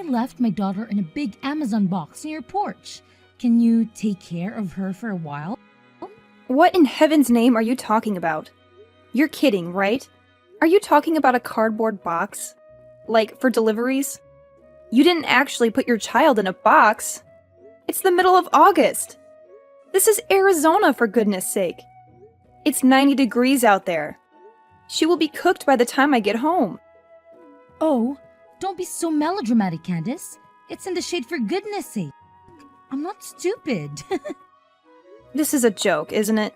I left my daughter in a big Amazon box near your porch. Can you take care of her for a while? What in heaven's name are you talking about? You're kidding, right? Are you talking about a cardboard box? Like, for deliveries? You didn't actually put your child in a box. It's the middle of August. This is Arizona, for goodness sake. It's 90 degrees out there. She will be cooked by the time I get home. Oh, don't be so melodramatic, Candace. It's in the shade, for goodness sake. I'm not stupid. This is a joke, isn't it?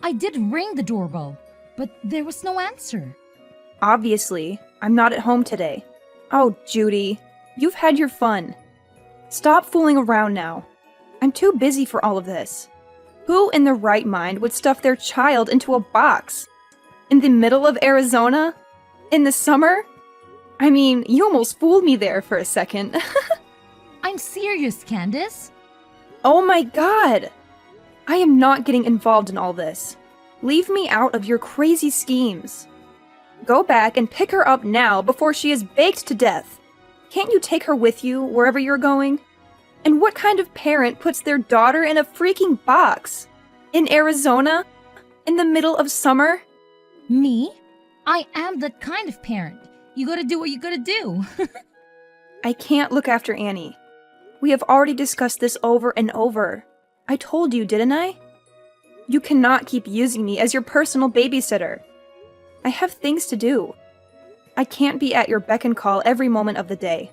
I did ring the doorbell, but there was no answer. Obviously, I'm not at home today. Oh, Judy, you've had your fun. Stop fooling around now. I'm too busy for all of this. Who in their right mind would stuff their child into a box? In the middle of Arizona? In the summer? I mean, you almost fooled me there for a second. I'm serious, Candace. Oh my god! I am not getting involved in all this. Leave me out of your crazy schemes. Go back and pick her up now before she is baked to death. Can't you take her with you wherever you're going? And what kind of parent puts their daughter in a freaking box? In Arizona? In the middle of summer? Me? I am that kind of parent. You gotta do what you gotta do. I can't look after Annie. We have already discussed this over and over. I told you, didn't I? You cannot keep using me as your personal babysitter. I have things to do. I can't be at your beck and call every moment of the day.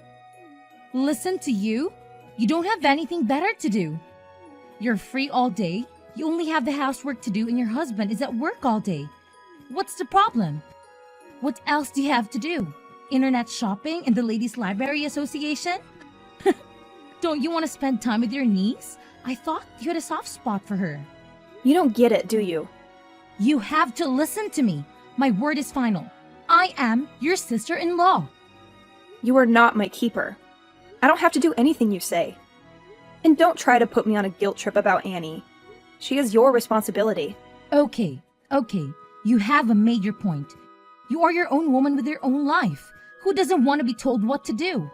Listen to you? You don't have anything better to do. You're free all day, you only have the housework to do, and your husband is at work all day. What's the problem? What else do you have to do? Internet shopping and the Ladies' Library Association? Don't you want to spend time with your niece? I thought you had a soft spot for her. You don't get it, do you? You have to listen to me. My word is final. I am your sister-in-law. You are not my keeper. I don't have to do anything you say. And don't try to put me on a guilt trip about Annie. She is your responsibility. Okay. You have made your point. You are your own woman with your own life. Who doesn't want to be told what to do?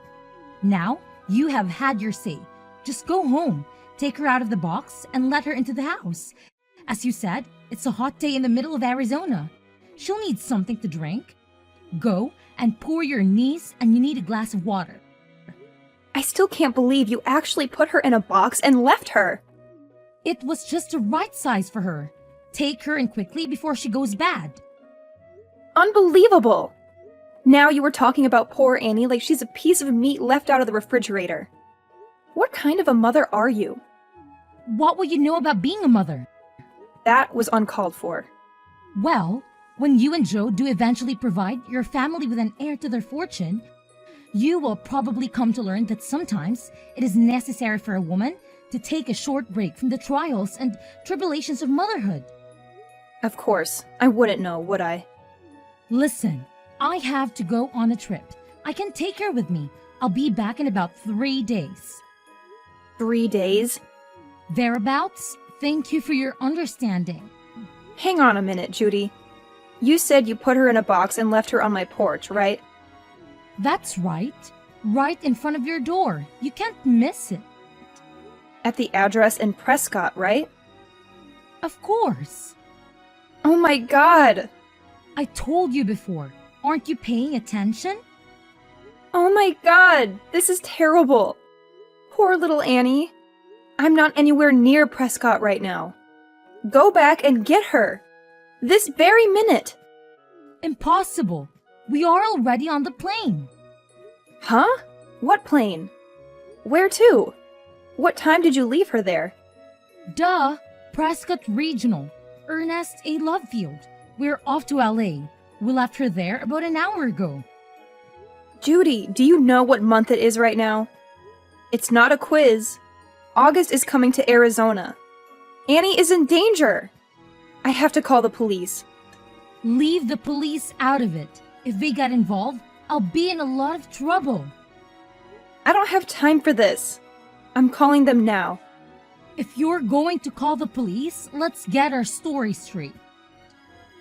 Now, you have had your say. Just go home, take her out of the box, and let her into the house. As you said, it's a hot day in the middle of Arizona. She'll need something to drink. Go and pour your niece, and you need a glass of water. I still can't believe you actually put her in a box and left her. It was just the right size for her. Take her in quickly before she goes bad. Unbelievable! Now you were talking about poor Annie like she's a piece of meat left out of the refrigerator. What kind of a mother are you? What will you know about being a mother? That was uncalled for. Well, when you and Joe do eventually provide your family with an heir to their fortune, you will probably come to learn that sometimes it is necessary for a woman to take a short break from the trials and tribulations of motherhood. Of course, I wouldn't know, would I? Listen, I have to go on a trip. I can take her with me. I'll be back in about 3 days. 3 days? Thereabouts. Thank you for your understanding. Hang on a minute, Judy. You said you put her in a box and left her on my porch, right? That's right. Right in front of your door. You can't miss it. At the address in Prescott, right? Of course. Oh my god! I told you before. Aren't you paying attention? Oh my god! This is terrible! Poor little Annie. I'm not anywhere near Prescott right now. Go back and get her! This very minute! Impossible. We are already on the plane. Huh? What plane? Where to? What time did you leave her there? Duh! Prescott Regional. Ernest A. Lovefield. We're off to LA. We left her there about an hour ago. Judy, do you know what month it is right now? It's not a quiz. August is coming to Arizona. Annie is in danger. I have to call the police. Leave the police out of it. If they get involved, I'll be in a lot of trouble. I don't have time for this. I'm calling them now. If you're going to call the police, let's get our story straight.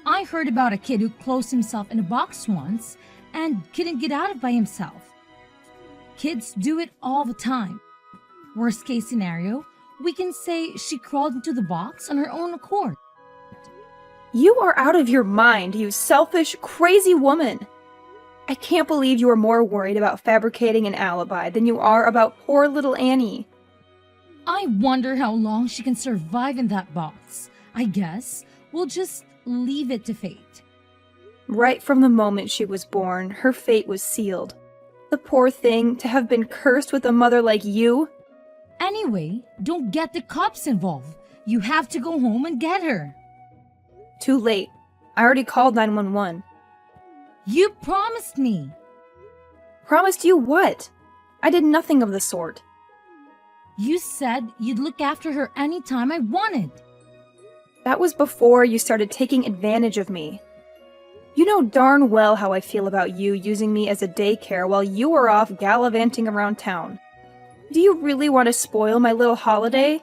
I heard about a kid who closed himself in a box once and couldn't get out of it by himself. Kids do it all the time. Worst case scenario, we can say she crawled into the box on her own accord. You are out of your mind, you selfish, crazy woman. I can't believe you are more worried about fabricating an alibi than you are about poor little Annie. I wonder how long she can survive in that box. I guess we'll just leave it to fate. Right from the moment she was born, her fate was sealed. The poor thing, to have been cursed with a mother like you. Anyway, don't get the cops involved. You have to go home and get her. Too late. I already called 911. You promised me. Promised you what? I did nothing of the sort. You said you'd look after her anytime I wanted. That was before you started taking advantage of me. You know darn well how I feel about you using me as a daycare while you are off gallivanting around town. Do you really want to spoil my little holiday?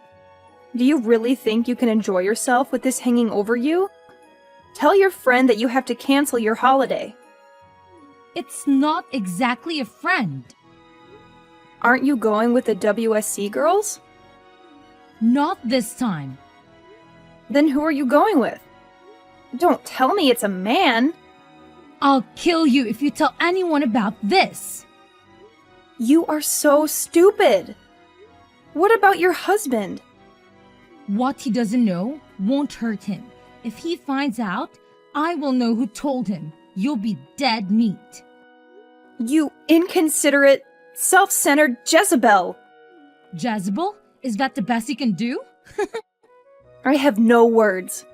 Do you really think you can enjoy yourself with this hanging over you? Tell your friend that you have to cancel your holiday. It's not exactly a friend. Aren't you going with the WSC girls? Not this time. Then who are you going with? Don't tell me it's a man. I'll kill you if you tell anyone about this. You are so stupid. What about your husband? What he doesn't know won't hurt him. If he finds out, I will know who told him. You'll be dead meat. You inconsiderate, self-centered Jezebel. Jezebel? Is that the best you can do? I have no words.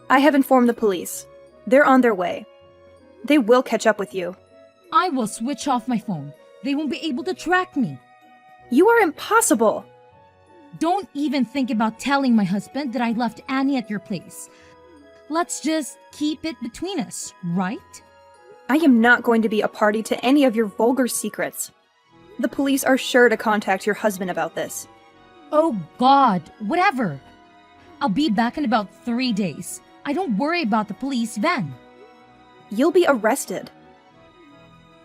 I have informed the police. They're on their way. They will catch up with you. I will switch off my phone. They won't be able to track me. You are impossible. Don't even think about telling my husband that I left Annie at your place. Let's just keep it between us, right? I am not going to be a party to any of your vulgar secrets. The police are sure to contact your husband about this. Oh God, whatever. I'll be back in about 3 days. I don't worry about the police then. You'll be arrested.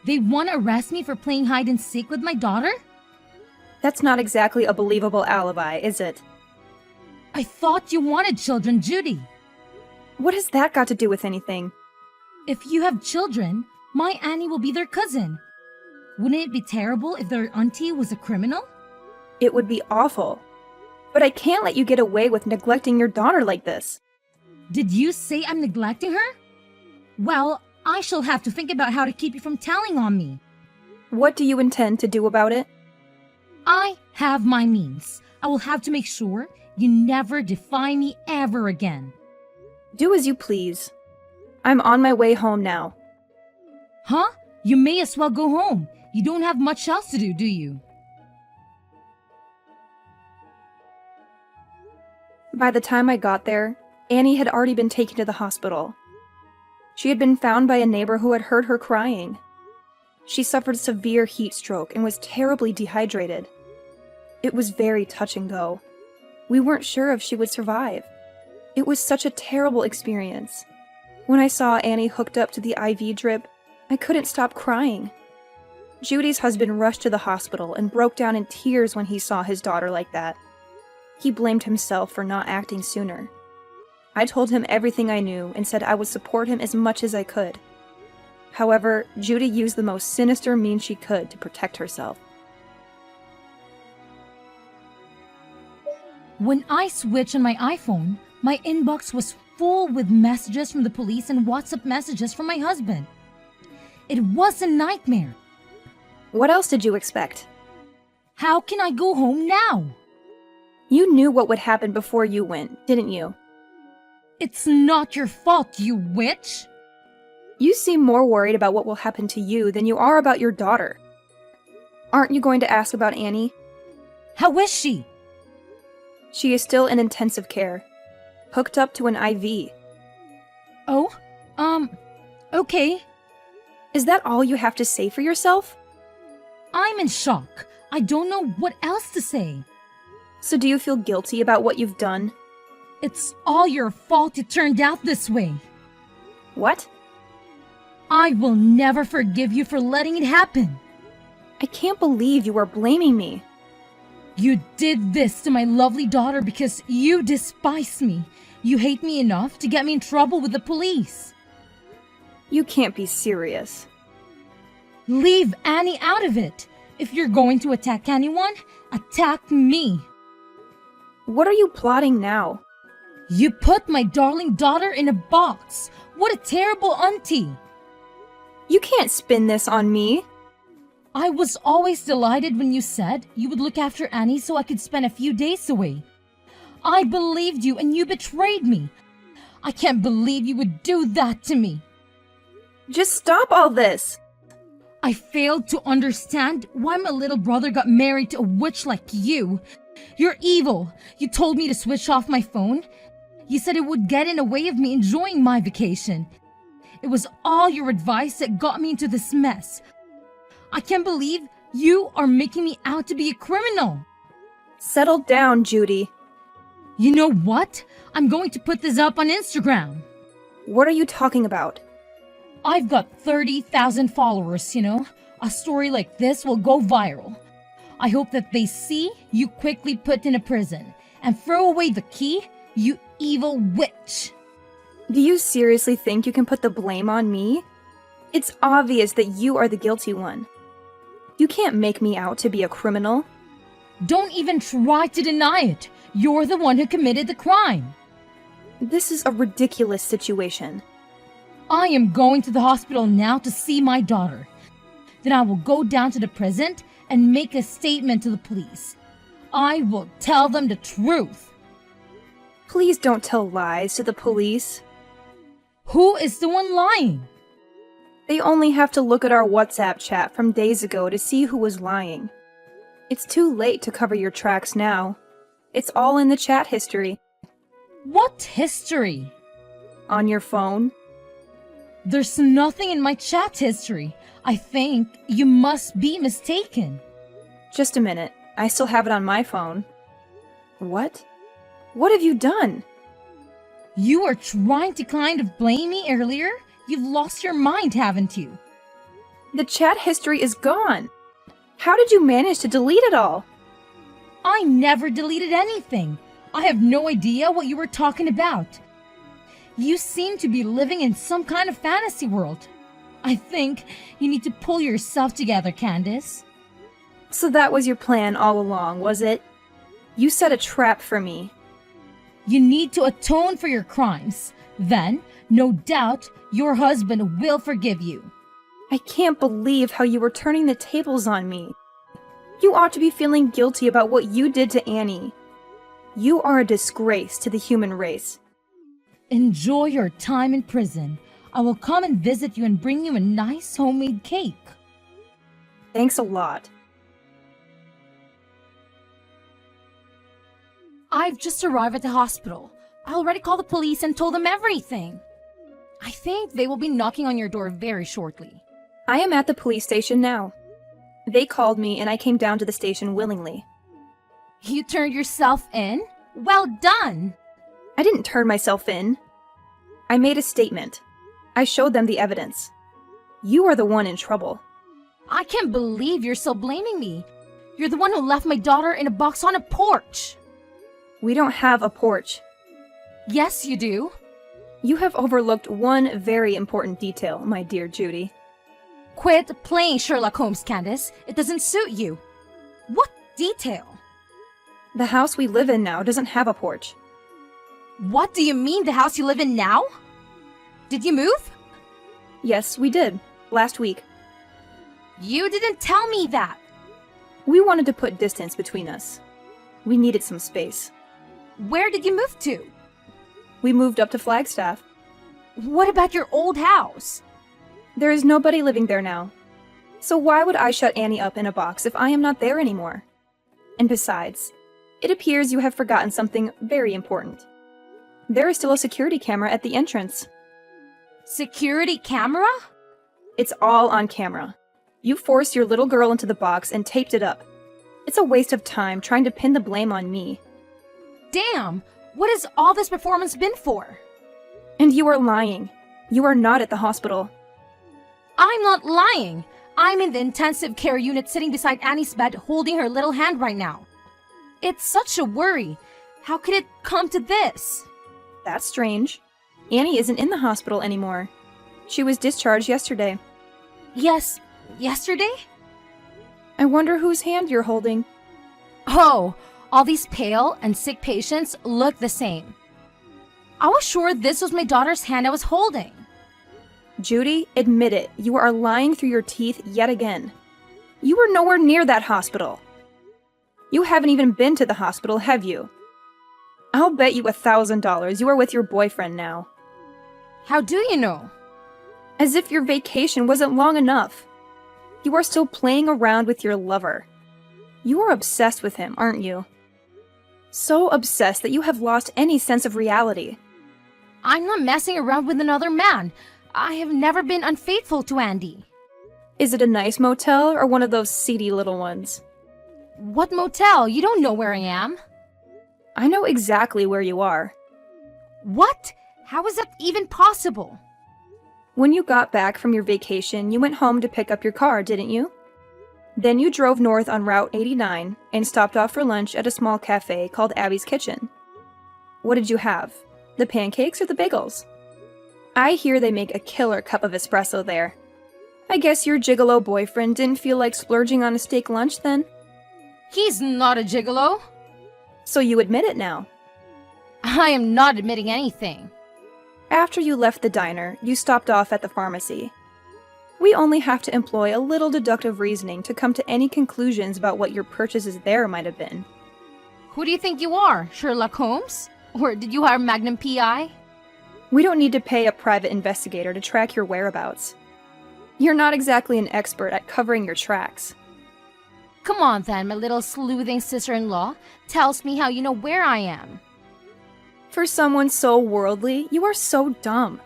They want to arrest me for playing hide and seek with my daughter? That's not exactly a believable alibi, is it? I thought you wanted children, Judy. What has that got to do with anything? If you have children, my Annie will be their cousin. Wouldn't it be terrible if their auntie was a criminal? It would be awful. But I can't let you get away with neglecting your daughter like this. Did you say I'm neglecting her? Well, I shall have to think about how to keep you from telling on me. What do you intend to do about it? I have my means. I will have to make sure you never defy me ever again. Do as you please. I'm on my way home now. Huh? You may as well go home. You don't have much else to do you? By the time I got there, Annie had already been taken to the hospital. She had been found by a neighbor who had heard her crying. She suffered severe heat stroke and was terribly dehydrated. It was very touch and go. We weren't sure if she would survive. It was such a terrible experience. When I saw Annie hooked up to the IV drip, I couldn't stop crying. Judy's husband rushed to the hospital and broke down in tears when he saw his daughter like that. He blamed himself for not acting sooner. I told him everything I knew and said I would support him as much as I could. However, Judy used the most sinister means she could to protect herself. When I switched on my iPhone, my inbox was full with messages from the police and WhatsApp messages from my husband. It was a nightmare. What else did you expect? How can I go home now? You knew what would happen before you went, didn't you? It's not your fault, you witch! You seem more worried about what will happen to you than you are about your daughter. Aren't you going to ask about Annie? How is she? She is still in intensive care, hooked up to an IV. Oh, okay. Is that all you have to say for yourself? I'm in shock. I don't know what else to say. So do you feel guilty about what you've done? It's all your fault it turned out this way. What? I will never forgive you for letting it happen. I can't believe you are blaming me. You did this to my lovely daughter because you despise me. You hate me enough to get me in trouble with the police. You can't be serious. Leave Annie out of it. If you're going to attack anyone, attack me. What are you plotting now? You put my darling daughter in a box. What a terrible auntie. You can't spin this on me. I was always delighted when you said you would look after Annie so I could spend a few days away. I believed you and you betrayed me. I can't believe you would do that to me. Just stop all this. I failed to understand why my little brother got married to a witch like you. You're evil. You told me to switch off my phone. You said it would get in the way of me enjoying my vacation. It was all your advice that got me into this mess. I can't believe you are making me out to be a criminal. Settle down, Judy. You know what? I'm going to put this up on Instagram. What are you talking about? I've got 30,000 followers, you know. A story like this will go viral. I hope that they see you quickly put in a prison and throw away the key, you evil witch. Do you seriously think you can put the blame on me? It's obvious that you are the guilty one. You can't make me out to be a criminal. Don't even try to deny it. You're the one who committed the crime. This is a ridiculous situation. I am going to the hospital now to see my daughter. Then I will go down to the prison and make a statement to the police. I will tell them the truth. Please don't tell lies to the police. Who is the one lying? They only have to look at our WhatsApp chat from days ago to see who was lying. It's too late to cover your tracks now. It's all in the chat history. What history? On your phone. There's nothing in my chat history. I think you must be mistaken. Just a minute. I still have it on my phone. What? What have you done? You were trying to kind of blame me earlier? You've lost your mind, haven't you? The chat history is gone. How did you manage to delete it all? I never deleted anything. I have no idea what you were talking about. You seem to be living in some kind of fantasy world. I think you need to pull yourself together, Candace. So that was your plan all along, was it? You set a trap for me. You need to atone for your crimes. Then, no doubt, your husband will forgive you. I can't believe how you were turning the tables on me. You ought to be feeling guilty about what you did to Annie. You are a disgrace to the human race. Enjoy your time in prison. I will come and visit you and bring you a nice homemade cake. Thanks a lot. I've just arrived at the hospital. I already called the police and told them everything. I think they will be knocking on your door very shortly. I am at the police station now. They called me and I came down to the station willingly. You turned yourself in? Well done! I didn't turn myself in. I made a statement. I showed them the evidence. You are the one in trouble. I can't believe you're still blaming me. You're the one who left my daughter in a box on a porch. We don't have a porch. Yes, you do. You have overlooked one very important detail, my dear Judy. Quit playing Sherlock Holmes, Candace. It doesn't suit you. What detail? The house we live in now doesn't have a porch. What do you mean, the house you live in now? Did you move? Yes, we did. Last week. You didn't tell me that. We wanted to put distance between us. We needed some space. Where did you move to? We moved up to Flagstaff. What about your old house? There is nobody living there now. So why would I shut Annie up in a box if I am not there anymore? And besides, it appears you have forgotten something very important. There is still a security camera at the entrance. Security camera? It's all on camera. You forced your little girl into the box and taped it up. It's a waste of time trying to pin the blame on me. Damn! What has all this performance been for? And you are lying. You are not at the hospital. I'm not lying. I'm in the intensive care unit sitting beside Annie's bed holding her little hand right now. It's such a worry. How could it come to this? That's strange. Annie isn't in the hospital anymore. She was discharged yesterday. Yes, yesterday? I wonder whose hand you're holding. Oh, all these pale and sick patients look the same. I was sure this was my daughter's hand I was holding. Judy, admit it. You are lying through your teeth yet again. You were nowhere near that hospital. You haven't even been to the hospital, have you? I'll bet you $1,000 you are with your boyfriend now. How do you know? As if your vacation wasn't long enough. You are still playing around with your lover. You are obsessed with him, aren't you? So obsessed that you have lost any sense of reality. I'm not messing around with another man. I have never been unfaithful to Andy. Is it a nice motel or one of those seedy little ones? What motel? You don't know where I am. I know exactly where you are. What? How is that even possible? When you got back from your vacation, you went home to pick up your car, didn't you? Then you drove north on Route 89 and stopped off for lunch at a small cafe called Abby's Kitchen. What did you have? The pancakes or the bagels? I hear they make a killer cup of espresso there. I guess your gigolo boyfriend didn't feel like splurging on a steak lunch then? He's not a gigolo. So you admit it now. I am not admitting anything. After you left the diner, you stopped off at the pharmacy. We only have to employ a little deductive reasoning to come to any conclusions about what your purchases there might have been. Who do you think you are, Sherlock Holmes? Or did you hire Magnum P.I.? We don't need to pay a private investigator to track your whereabouts. You're not exactly an expert at covering your tracks. Come on then, my little sleuthing sister-in-law. Tells me how you know where I am. For someone so worldly, you are so dumb.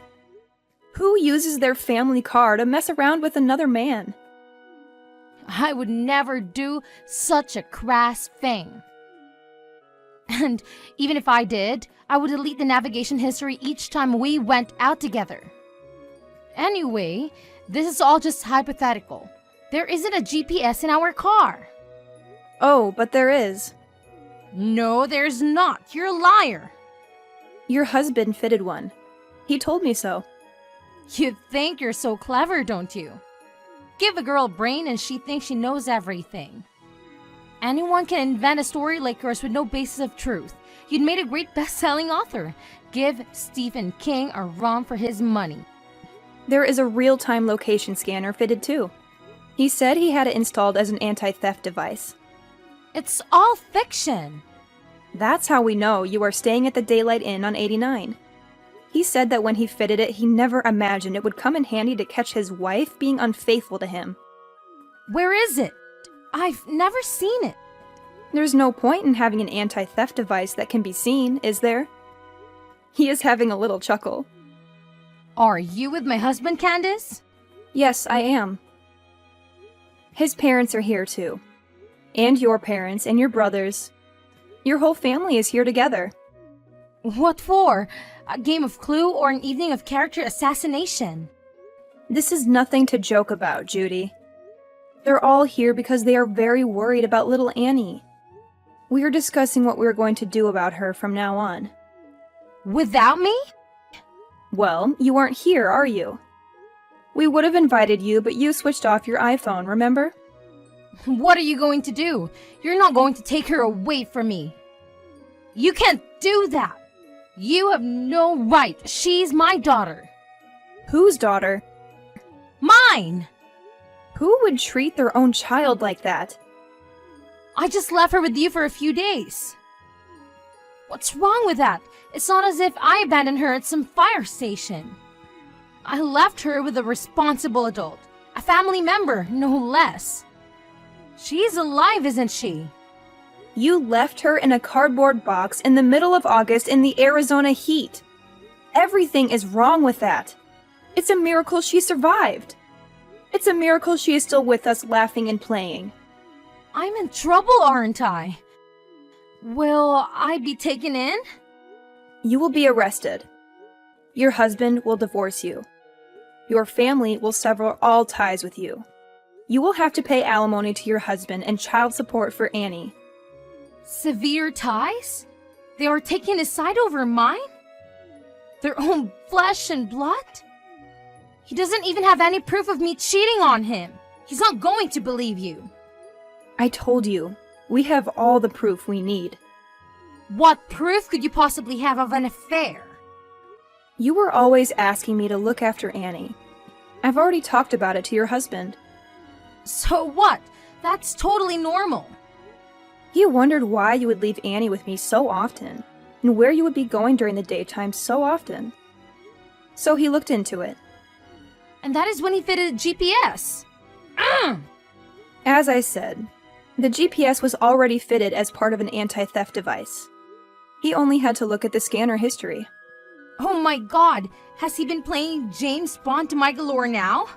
Who uses their family car to mess around with another man? I would never do such a crass thing. And even if I did, I would delete the navigation history each time we went out together. Anyway, this is all just hypothetical. There isn't a GPS in our car. Oh, but there is. No, there's not. You're a liar. Your husband fitted one. He told me so. You think you're so clever, don't you? Give a girl a brain and she thinks she knows everything. Anyone can invent a story like yours with no basis of truth. You'd made a great best-selling author. Give Stephen King a run for his money. There is a real-time location scanner fitted too. He said he had it installed as an anti-theft device. It's all fiction. That's how we know you are staying at the Daylight Inn on 89. He said that when he fitted it, he never imagined it would come in handy to catch his wife being unfaithful to him. Where is it? I've never seen it. There's no point in having an anti-theft device that can be seen, is there? He is having a little chuckle. Are you with my husband, Candace? Yes, I am. His parents are here too. And your parents and your brothers. Your whole family is here together. What for? A game of Clue or an evening of character assassination? This is nothing to joke about, Judy. They're all here because they are very worried about little Annie. We are discussing what we're going to do about her from now on. Without me? Well, you aren't here, are you? We would have invited you, but you switched off your iPhone, remember? What are you going to do? You're not going to take her away from me. You can't do that. You have no right. She's my daughter. Whose daughter? Mine! Who would treat their own child like that? I just left her with you for a few days. What's wrong with that? It's not as if I abandoned her at some fire station. I left her with a responsible adult, a family member, no less. She's alive, isn't she? You left her in a cardboard box in the middle of August in the Arizona heat. Everything is wrong with that. It's a miracle she survived. It's a miracle she is still with us laughing and playing. I'm in trouble, aren't I? Will I be taken in? You will be arrested. Your husband will divorce you. Your family will sever all ties with you. You will have to pay alimony to your husband and child support for Annie. Severe ties? They are taking his side over mine? Their own flesh and blood? He doesn't even have any proof of me cheating on him. He's not going to believe you. I told you, we have all the proof we need. What proof could you possibly have of an affair? You were always asking me to look after Annie. I've already talked about it to your husband. So what? That's totally normal. He wondered why you would leave Annie with me so often, and where you would be going during the daytime so often. So he looked into it. And that is when he fitted a GPS. As I said, the GPS was already fitted as part of an anti-theft device. He only had to look at the scanner history. Oh my god, has he been playing James Bond to my galore now?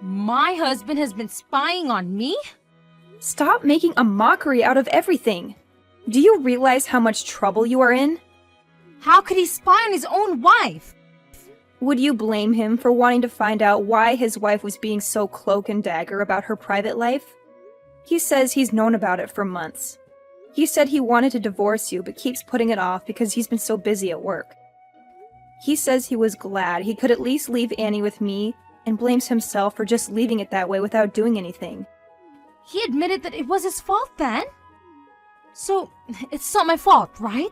My husband has been spying on me? Stop making a mockery out of everything. Do you realize how much trouble you are in? How could he spy on his own wife? Would you blame him for wanting to find out why his wife was being so cloak and dagger about her private life? He says he's known about it for months. He said he wanted to divorce you but keeps putting it off because he's been so busy at work. He says he was glad he could at least leave Annie with me and blames himself for just leaving it that way without doing anything. He admitted that it was his fault then? So, it's not my fault, right?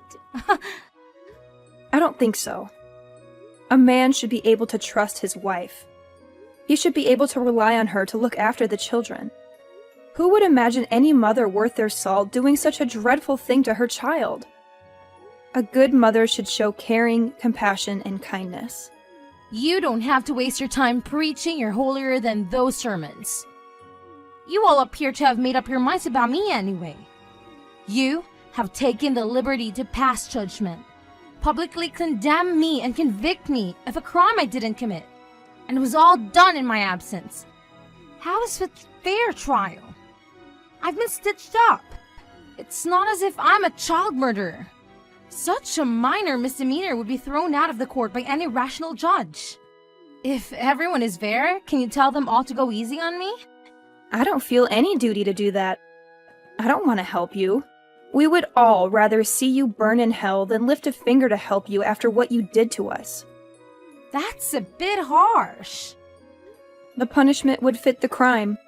I don't think so. A man should be able to trust his wife. He should be able to rely on her to look after the children. Who would imagine any mother worth their salt doing such a dreadful thing to her child? A good mother should show caring, compassion, and kindness. You don't have to waste your time preaching you're holier than those sermons. You all appear to have made up your minds about me anyway. You have taken the liberty to pass judgment, publicly condemn me and convict me of a crime I didn't commit, and it was all done in my absence. How is it fair trial? I've been stitched up. It's not as if I'm a child murderer. Such a minor misdemeanor would be thrown out of the court by any rational judge. If everyone is fair, can you tell them all to go easy on me? I don't feel any duty to do that. I don't want to help you. We would all rather see you burn in hell than lift a finger to help you after what you did to us. That's a bit harsh. The punishment would fit the crime.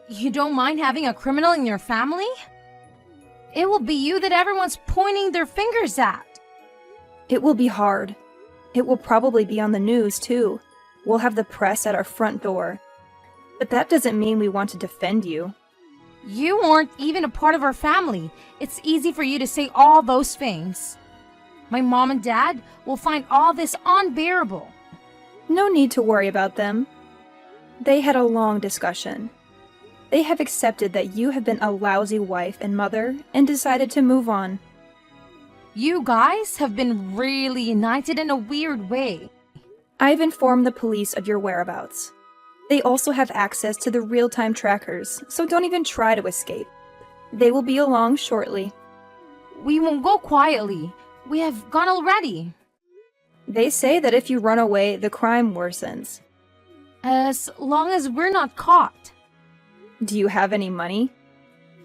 You don't mind having a criminal in your family? It will be you that everyone's pointing their fingers at. It will be hard. It will probably be on the news, too. We'll have the press at our front door. But that doesn't mean we want to defend you. You aren't even a part of our family. It's easy for you to say all those things. My mom and dad will find all this unbearable. No need to worry about them. They had a long discussion. They have accepted that you have been a lousy wife and mother and decided to move on. You guys have been really united in a weird way. I've informed the police of your whereabouts. They also have access to the real-time trackers, so don't even try to escape. They will be along shortly. We won't go quietly. We have gone already. They say that if you run away, the crime worsens. As long as we're not caught. Do you have any money?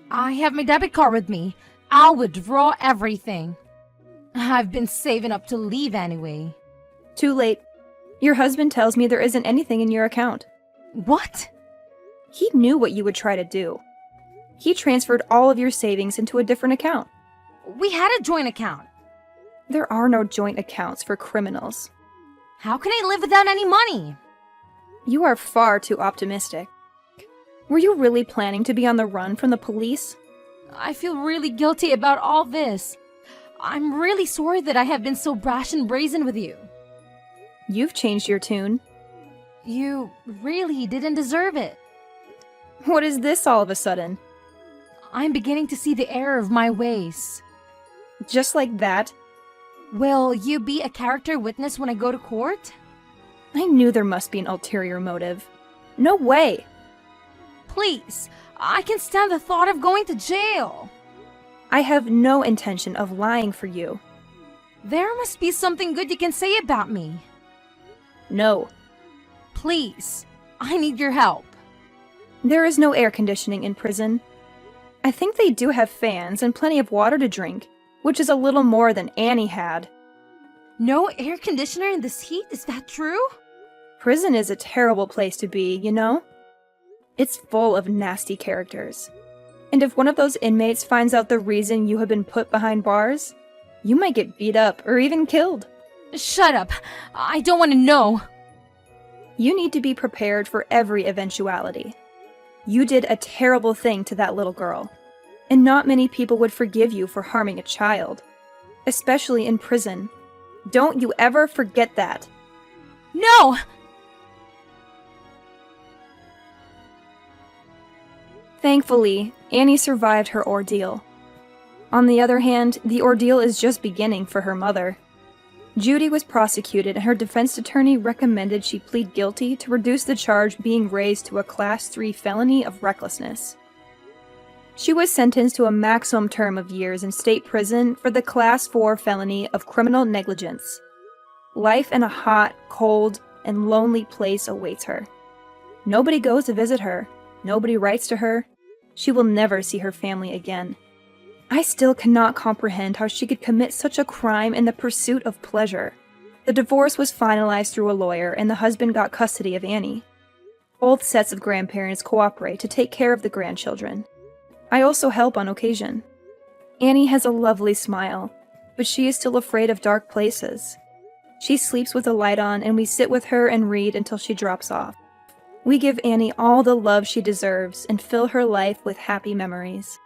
I have my debit card with me. I'll withdraw everything. I've been saving up to leave anyway. Too late. Your husband tells me there isn't anything in your account. What? He knew what you would try to do. He transferred all of your savings into a different account. We had a joint account. There are no joint accounts for criminals. How can I live without any money? You are far too optimistic. Were you really planning to be on the run from the police? I feel really guilty about all this. I'm really sorry that I have been so brash and brazen with you. You've changed your tune. You really didn't deserve it. What is this all of a sudden? I'm beginning to see the error of my ways. Just like that? Will you be a character witness when I go to court? I knew there must be an ulterior motive. No way! Please, I can stand the thought of going to jail. I have no intention of lying for you. There must be something good you can say about me. No. Please, I need your help. There is no air conditioning in prison. I think they do have fans and plenty of water to drink, which is a little more than Annie had. No air conditioner in this heat? Is that true? Prison is a terrible place to be, you know? It's full of nasty characters. And if one of those inmates finds out the reason you have been put behind bars, you might get beat up or even killed. Shut up. I don't want to know. You need to be prepared for every eventuality. You did a terrible thing to that little girl, and not many people would forgive you for harming a child, especially in prison. Don't you ever forget that. No! Thankfully, Annie survived her ordeal. On the other hand, the ordeal is just beginning for her mother. Judy was prosecuted, and her defense attorney recommended she plead guilty to reduce the charge being raised to a Class 3 felony of recklessness. She was sentenced to a maximum term of years in state prison for the Class 4 felony of criminal negligence. Life in a hot, cold, and lonely place awaits her. Nobody goes to visit her. Nobody writes to her. She will never see her family again. I still cannot comprehend how she could commit such a crime in the pursuit of pleasure. The divorce was finalized through a lawyer, and the husband got custody of Annie. Both sets of grandparents cooperate to take care of the grandchildren. I also help on occasion. Annie has a lovely smile, but she is still afraid of dark places. She sleeps with a light on, and we sit with her and read until she drops off. We give Annie all the love she deserves and fill her life with happy memories.